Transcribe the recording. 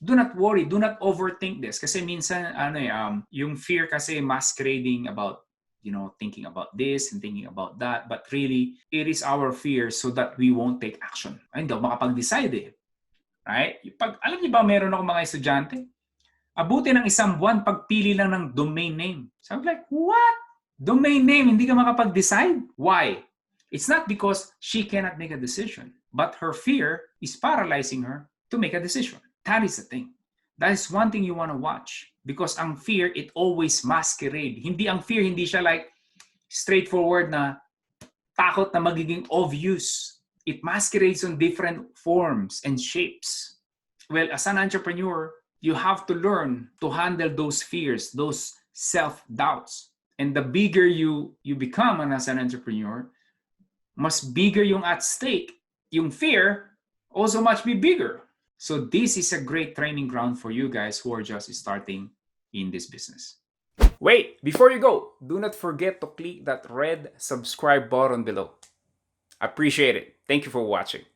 do not worry, do not overthink this. Kasi minsan, yung fear kasi masquerading about, thinking about this and thinking about that. But really, it is our fear so that we won't take action. Ay, hindi ako makapag-decide eh. Right? Alam niyo ba, meron ako mga estudyante, abuti ng isang buwan, pagpili lang ng domain name. So I'm like, what? Domain name, hindi ka makapag-decide? Why? It's not because she cannot make a decision, but her fear is paralyzing her to make a decision. That is the thing. That is one thing you want to watch. Because ang fear, it always masquerade. Ang fear, hindi siya like straightforward na takot na magiging obvious. It masquerades on different forms and shapes. Well, as an entrepreneur, you have to learn to handle those fears, those self-doubts. And the bigger you become as an entrepreneur, mas bigger yung at stake. Yung fear also much be bigger. So this is a great training ground for you guys who are just starting in this business. Wait, before you go, do not forget to click that red subscribe button below. Appreciate it. Thank you for watching.